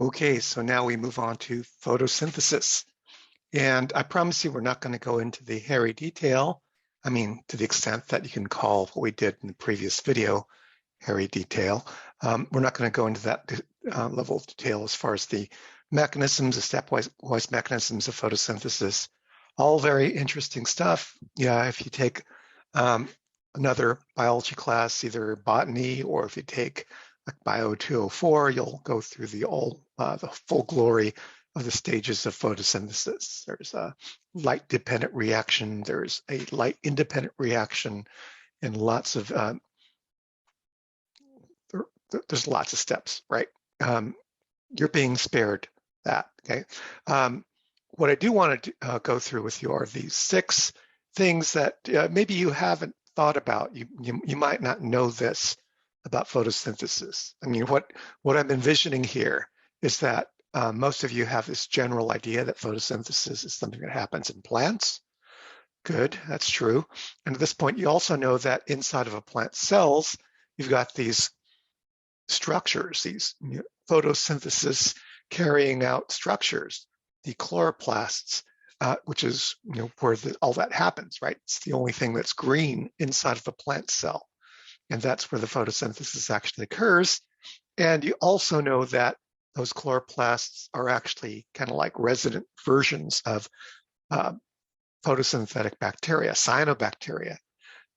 Okay, so now we move on to photosynthesis. And I promise you we're not going to go into the hairy detail. I mean, to the extent that you can call what we did in the previous video hairy detail. We're not going to go into that level of detail as far as the mechanisms, the stepwise mechanisms of photosynthesis. All very interesting stuff. Yeah, if you take another biology class, either botany or if you take like BIO110, you'll go through the full glory of the stages of photosynthesis. There's a light-dependent reaction, there's a light-independent reaction, and there's lots of steps, right? You're being spared that, okay? What I do want to go through with you are these 6 things that maybe you haven't thought about. You might not know this about photosynthesis. I mean, what I'm envisioning here is that most of you have this general idea that photosynthesis is something that happens in plants. Good, that's true. And at this point, you also know that inside of a plant cells, you've got these structures, these photosynthesis carrying out structures, the chloroplasts, which is where all that happens, right? It's the only thing that's green inside of a plant cell. And that's where the photosynthesis actually occurs. And you also know that those chloroplasts are actually kind of like resident versions of photosynthetic bacteria, cyanobacteria,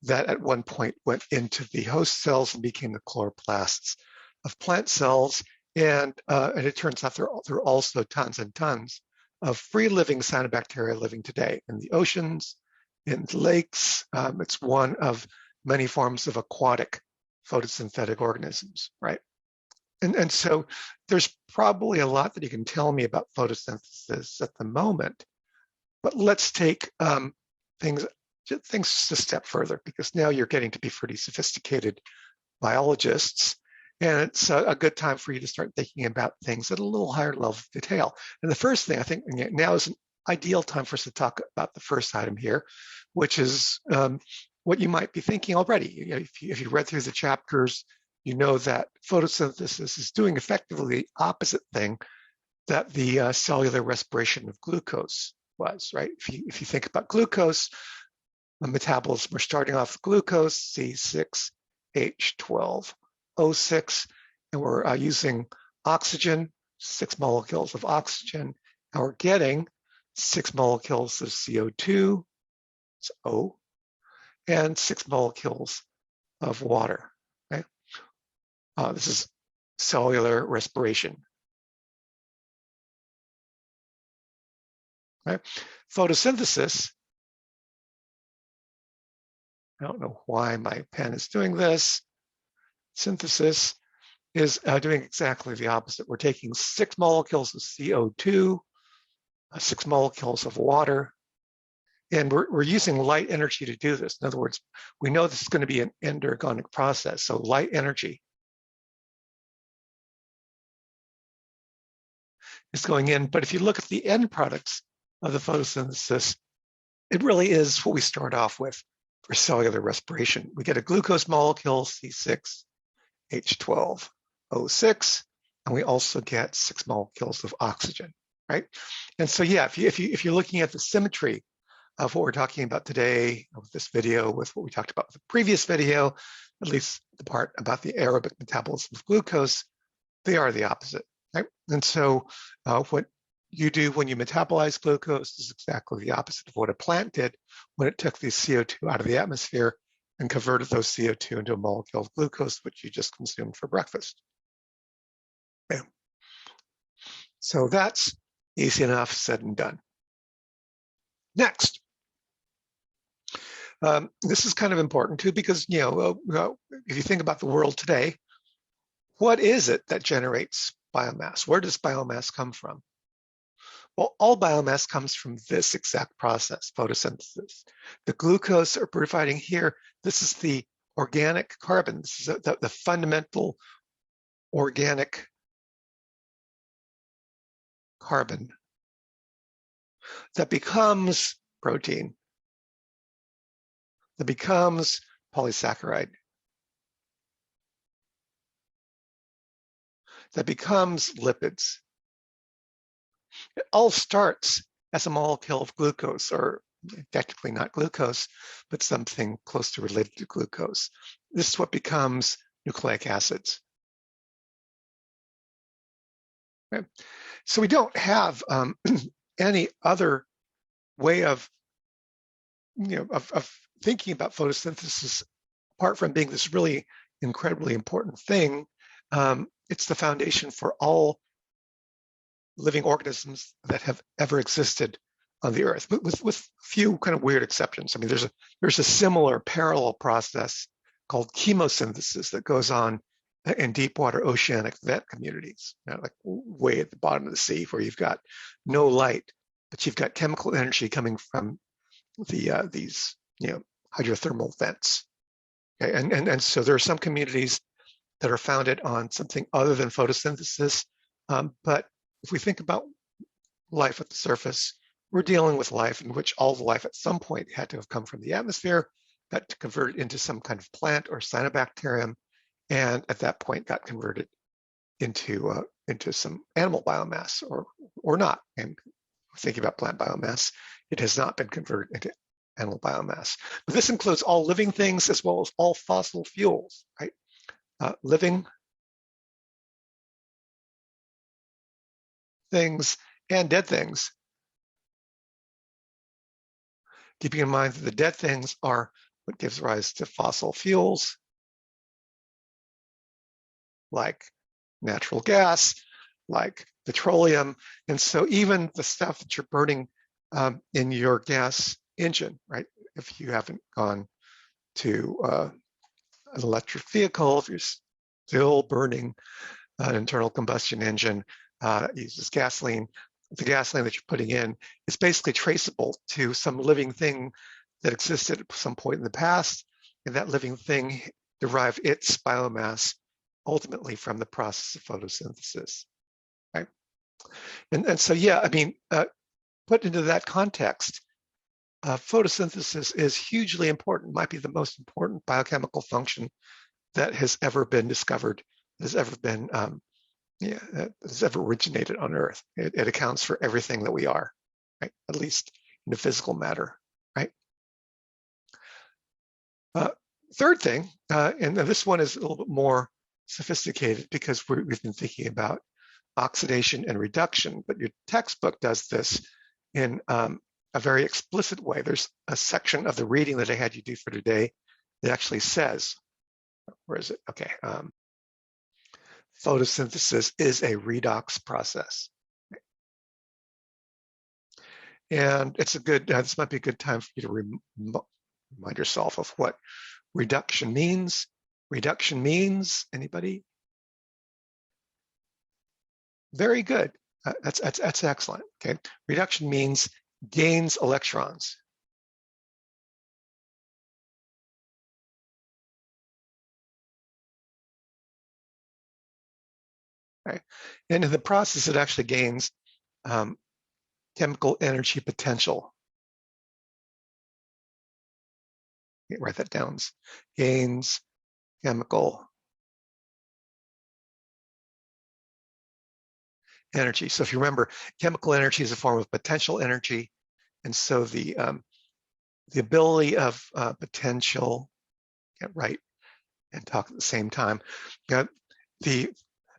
that at one point went into the host cells and became the chloroplasts of plant cells. And it turns out there are also tons and tons of free-living cyanobacteria living today in the oceans, in lakes. It's one of many forms of aquatic photosynthetic organisms, right? And so there's probably a lot that you can tell me about photosynthesis at the moment, but let's take things just a step further, because now you're getting to be pretty sophisticated biologists, and it's a good time for you to start thinking about things at a little higher level of detail. And the first thing I think now is an ideal time for us to talk about the first item here, which is what you might be thinking already. If you read through the chapters, you know that photosynthesis is doing effectively the opposite thing that the cellular respiration of glucose was, right? If you think about glucose, the metabolism, we're starting off with glucose, C6H12O6, and we're using oxygen, 6 molecules of oxygen, and we're getting 6 molecules of CO2, it's O, and 6 molecules of water, okay? This is cellular respiration. Right? Photosynthesis, I don't know why my pen is doing this. Synthesis is doing exactly the opposite. We're taking 6 molecules of CO2, 6 molecules of water, and we're using light energy to do this. In other words, we know this is going to be an endergonic process, so light energy is going in. But if you look at the end products of the photosynthesis, it really is what we start off with for cellular respiration. We get a glucose molecule, C6H12O6, and we also get 6 molecules of oxygen, right? And so, yeah, if you're looking at the symmetry of what we're talking about today with this video, with what we talked about with the previous video, at least the part about the aerobic metabolism of glucose, they are the opposite, right? And so what you do when you metabolize glucose is exactly the opposite of what a plant did when it took the CO2 out of the atmosphere and converted those CO2 into a molecule of glucose, which you just consumed for breakfast. Yeah. So that's easy enough said and done. Next. This is kind of important too, because if you think about the world today, what is it that generates biomass? Where does biomass come from? Well, all biomass comes from this exact process, photosynthesis. The glucose that we're providing here, this is the organic carbon. This is the fundamental organic carbon that becomes protein, that becomes polysaccharide, that becomes lipids, It all starts as a molecule of glucose, or technically not glucose, but something closely related to glucose. This is what becomes nucleic acids. Okay? So we don't have any other way of, of thinking about photosynthesis apart from being this really incredibly important thing. It's the foundation for all living organisms that have ever existed on the Earth, with few kind of weird exceptions. I mean, there's a similar parallel process called chemosynthesis that goes on in deep water oceanic vent communities, like way at the bottom of the sea, where you've got no light, but you've got chemical energy coming from these hydrothermal vents. Okay? And so there are some communities that are founded on something other than photosynthesis, but if we think about life at the surface, we're dealing with life in which all the life at some point had to have come from the atmosphere, got converted into some kind of plant or cyanobacterium, and at that point got converted into some animal biomass or not. And thinking about plant biomass, it has not been converted into animal biomass. But this includes all living things as well as all fossil fuels, right? Living things and dead things. Keeping in mind that the dead things are what gives rise to fossil fuels, like natural gas, like petroleum. And so even the stuff that you're burning in your gas engine, right? If you haven't gone to an electric vehicle, if you're still burning an internal combustion engine that uses gasoline, the gasoline that you're putting in is basically traceable to some living thing that existed at some point in the past, and that living thing derived its biomass ultimately from the process of photosynthesis, right? And so, yeah, I mean, put into that context, photosynthesis is hugely important, might be the most important biochemical function that has ever been discovered, that has ever been that has ever originated on Earth. It accounts for everything that we are, right? At least in the physical matter, right? Third thing, and this one is a little bit more sophisticated because we've been thinking about oxidation and reduction, but your textbook does this in a very explicit way. There's a section of the reading that I had you do for today that actually says, where is it? Okay. Photosynthesis is a redox process. And it's a good, this might be a good time for you to remind yourself of what reduction means. Reduction means, anybody? Very good. That's excellent. Okay. Reduction means gains electrons. Right. And in the process, it actually gains chemical energy potential. Write that down. Gains chemical energy. So if you remember, chemical energy is a form of potential energy. And so the ability of potential, get right and talk at the same time.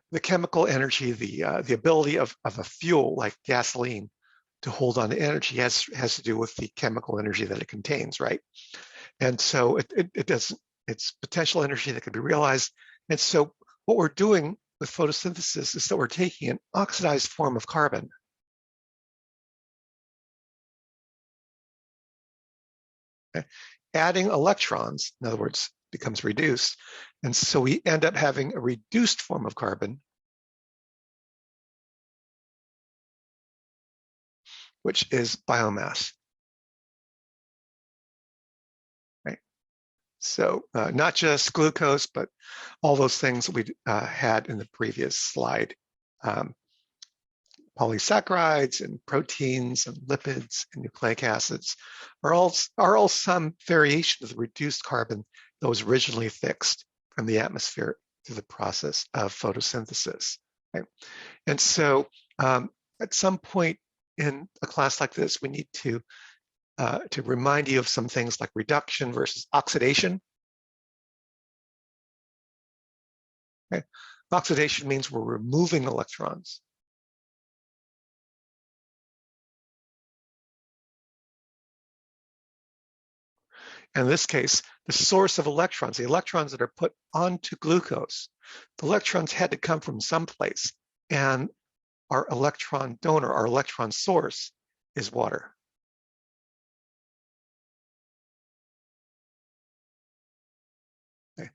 The chemical energy, the ability of a fuel like gasoline to hold on to energy has to do with the chemical energy that it contains, right? And so it's potential energy that can be realized. And so what we're doing with photosynthesis is that we're taking an oxidized form of carbon, okay, adding electrons, in other words, becomes reduced. And so we end up having a reduced form of carbon, which is biomass. Right? So not just glucose, but all those things that we had in the previous slide. Polysaccharides and proteins and lipids and nucleic acids are all some variation of the reduced carbon that was originally fixed from the atmosphere through the process of photosynthesis. Right? And so at some point in a class like this, we need to remind you of some things like reduction versus oxidation. Okay. Oxidation means we're removing electrons. And in this case, the source of electrons, the electrons that are put onto glucose, the electrons had to come from someplace, and our electron donor, our electron source, is water. Okay.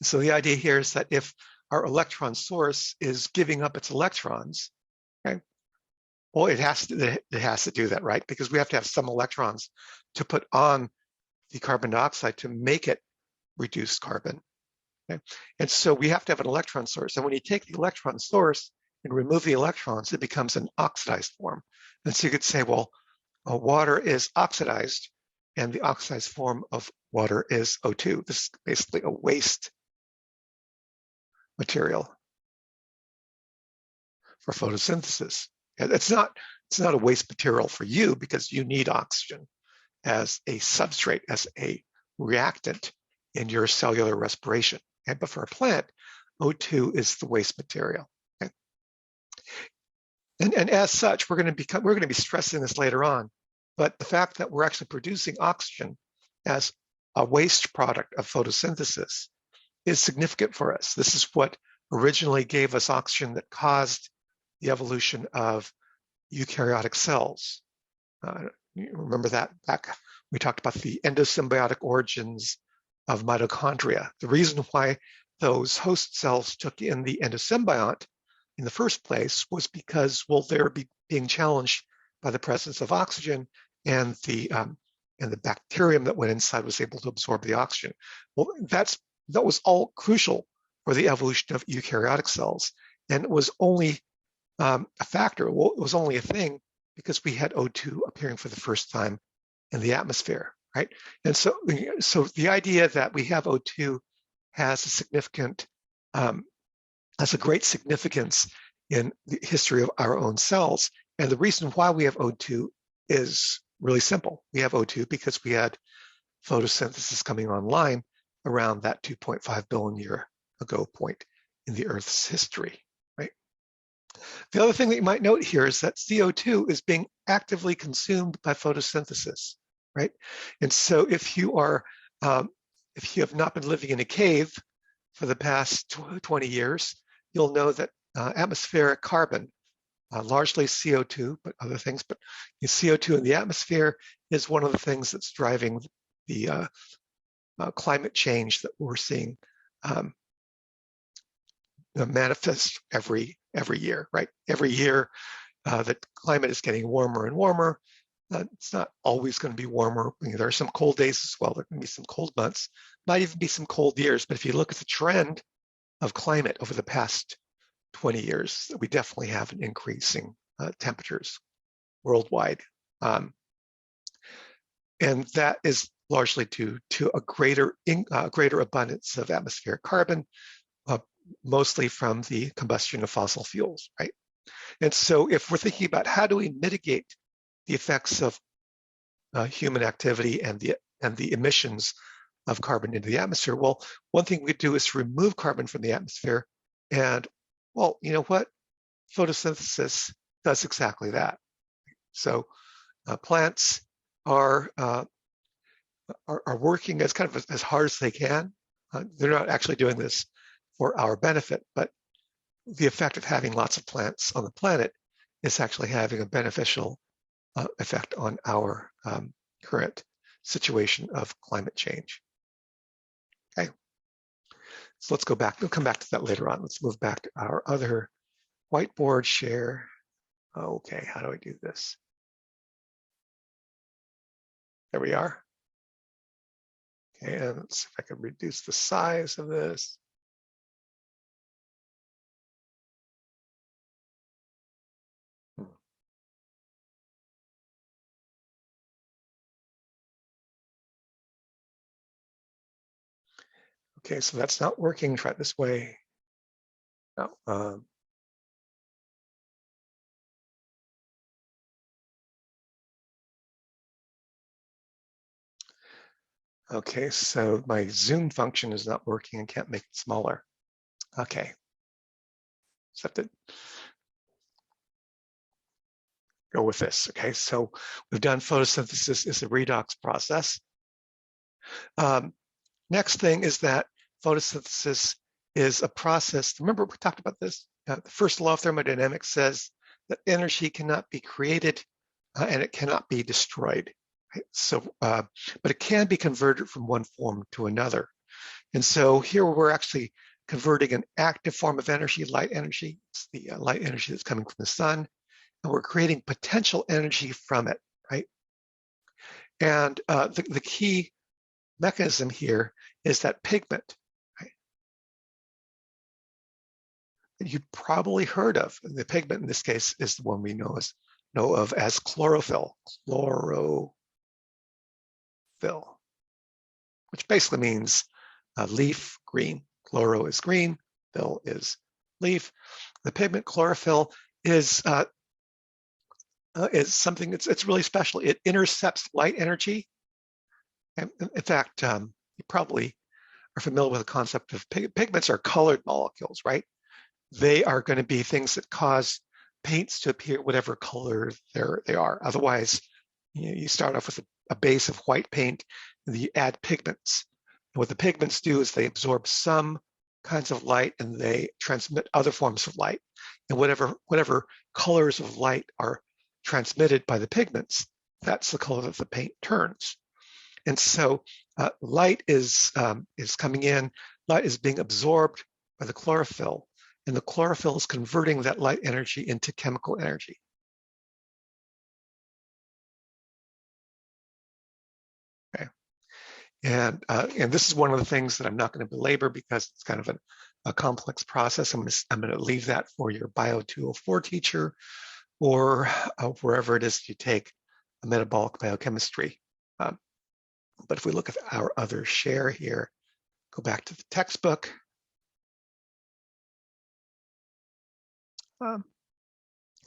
So the idea here is that if our electron source is giving up its electrons, okay, well, it has to do that, right? Because we have to have some electrons to put on the carbon dioxide to make it reduced carbon. Okay? And so we have to have an electron source. And when you take the electron source and remove the electrons, it becomes an oxidized form. And so you could say, well, water is oxidized, and the oxidized form of water is O2. This is basically a waste material for photosynthesis. And it's not a waste material for you because you need oxygen as a substrate, as a reactant in your cellular respiration. Okay? But for a plant, O2 is the waste material. Okay? And as such, we're going to be stressing this later on. But the fact that we're actually producing oxygen as a waste product of photosynthesis is significant for us. This is what originally gave us oxygen that caused the evolution of eukaryotic cells. You remember that back, we talked about the endosymbiotic origins of mitochondria. The reason why those host cells took in the endosymbiont in the first place was because, well, they're being challenged by the presence of oxygen, and the bacterium that went inside was able to absorb the oxygen. Well, that was all crucial for the evolution of eukaryotic cells, and it was only a factor. Well, it was only a thing because we had O2 appearing for the first time in the atmosphere, right? And so the idea that we have O2 has a significant, has a great significance in the history of our own cells. And the reason why we have O2 is really simple. We have O2 because we had photosynthesis coming online around that 2.5 billion year ago point in the Earth's history, right? The other thing that you might note here is that CO2 is being actively consumed by photosynthesis, right? And so if you have not been living in a cave for the past 20 years, you'll know that atmospheric carbon, largely CO2, but other things, but CO2 in the atmosphere is one of the things that's driving the climate change that we're seeing manifest every year, right? Every year, the climate is getting warmer and warmer. It's not always going to be warmer. There are some cold days as well. There can be some cold months, might even be some cold years. But if you look at the trend of climate over the past 20 years, we definitely have an increasing temperatures worldwide. And that is largely due to a greater abundance of atmospheric carbon, mostly from the combustion of fossil fuels, right? And so if we're thinking about how do we mitigate the effects of human activity and the emissions of carbon into the atmosphere, well, one thing we do is remove carbon from the atmosphere. And, well, you know what? Photosynthesis does exactly that. So plants are working as kind of as hard as they can. They're not actually doing this for our benefit, but the effect of having lots of plants on the planet is actually having a beneficial effect on our current situation of climate change. Okay, so let's go back. We'll come back to that later on. Let's move back to our other whiteboard share. Okay, how do I do this? There we are. Okay, and let's see if I can reduce the size of this. Okay, so that's not working. Try it this way. No, Okay, so my zoom function is not working and can't make it smaller. Okay, just have to go with this. Okay, so we've done photosynthesis is a redox process. Next thing is that photosynthesis is a process. Remember, we talked about this. The first law of thermodynamics says that energy cannot be created and it cannot be destroyed. Right? So, but it can be converted from one form to another. And so here we're actually converting an active form of energy, light energy. It's the light energy that's coming from the sun, and we're creating potential energy from it, right? And the key mechanism here is that pigment, right? You've probably heard of. And the pigment in this case is the one we know of as chlorophyll. Chlorophyll, which basically means leaf green. Chloro is green, phyll is leaf. The pigment chlorophyll is something it's really special. It intercepts light energy. And in fact, you probably are familiar with the concept of pigments are colored molecules, right? They are going to be things that cause paints to appear whatever color they are. Otherwise, you start off with a base of white paint, and you add pigments. And what the pigments do is they absorb some kinds of light and they transmit other forms of light. And whatever colors of light are transmitted by the pigments, that's the color that the paint turns. And so light is coming in, light is being absorbed by the chlorophyll, and the chlorophyll is converting that light energy into chemical energy. Okay. And this is one of the things that I'm not going to belabor because it's kind of a complex process. I'm going to leave that for your BIO110 teacher or wherever it is you take a metabolic biochemistry. But if we look at our other share here, go back to the textbook.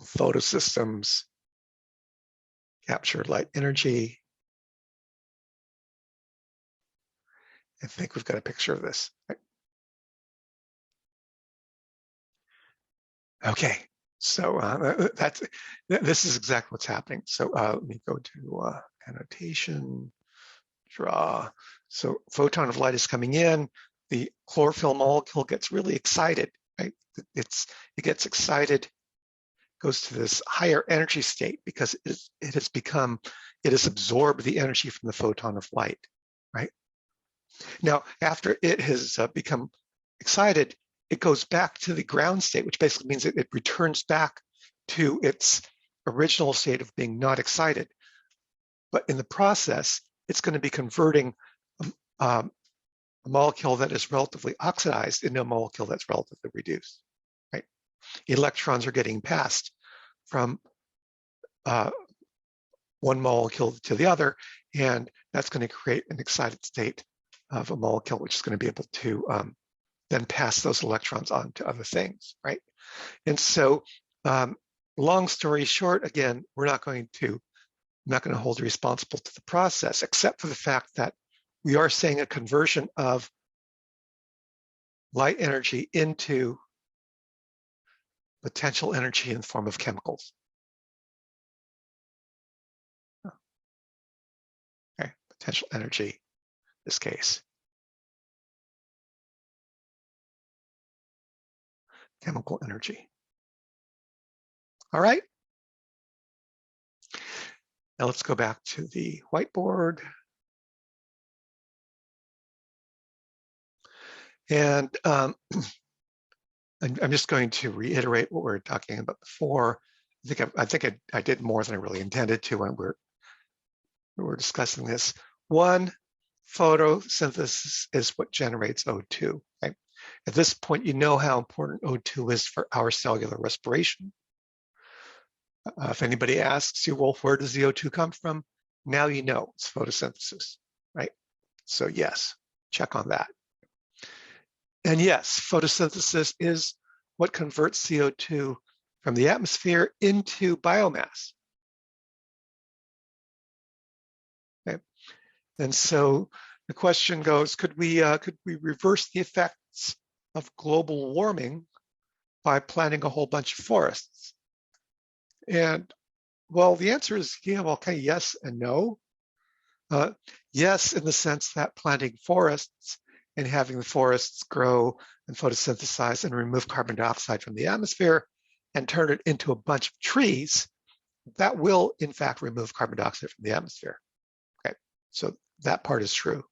Photosystems, capture light energy. I think we've got a picture of this. Right? Okay, so this is exactly what's happening. So let me go to annotation, draw. So photon of light is coming in. The chlorophyll molecule gets really excited. Right? It gets excited, goes to this higher energy state because it has absorbed the energy from the photon of light. Right? Now, after it has become excited, it goes back to the ground state, which basically means it returns back to its original state of being not excited. But in the process, it's going to be converting a molecule that is relatively oxidized into a molecule that's relatively reduced. Right? Electrons are getting passed from one molecule to the other, and that's going to create an excited state of a molecule, which is going to be able to then pass those electrons on to other things, right? And so, long story short, again, I'm not going to hold you responsible to the process, except for the fact that we are saying a conversion of light energy into potential energy in the form of chemicals. Okay, potential energy in this case. Chemical energy. All right. Now let's go back to the whiteboard. And I'm just going to reiterate what we were talking about before. I think I did more than I really intended to when we were discussing this. One, photosynthesis is what generates O2. Right? At this point, you know how important O2 is for our cellular respiration. If anybody asks you, well, where does the O2 come from? Now you know it's photosynthesis, right? So yes, check on that. And yes, photosynthesis is what converts CO2 from the atmosphere into biomass. Okay. And so the question goes, could we reverse the effects of global warming by planting a whole bunch of forests? And well, the answer is, yeah, well, kind of yes and no. Yes, in the sense that planting forests and having the forests grow and photosynthesize and remove carbon dioxide from the atmosphere and turn it into a bunch of trees, that will in fact remove carbon dioxide from the atmosphere. Okay, so that part is true.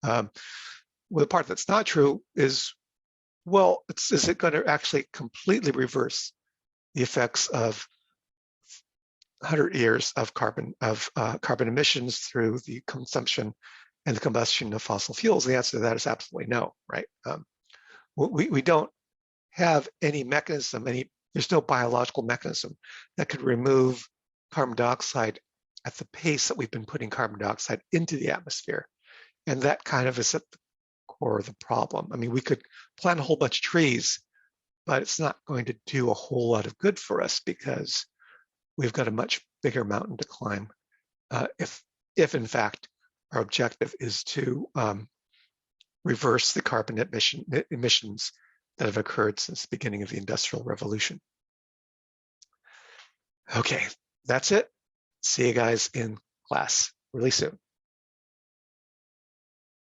Well, the part that's not true is, well, is it going to actually completely reverse the effects of 100 years of carbon emissions through the consumption and the combustion of fossil fuels? The answer to that is absolutely no, right? We don't have any mechanism, there's no biological mechanism that could remove carbon dioxide at the pace that we've been putting carbon dioxide into the atmosphere. And that kind of is at the core of the problem. I mean, we could plant a whole bunch of trees, but it's not going to do a whole lot of good for us because we've got a much bigger mountain to climb if in fact our objective is to reverse the carbon emissions that have occurred since the beginning of the Industrial Revolution. Okay, that's it. See you guys in class really soon.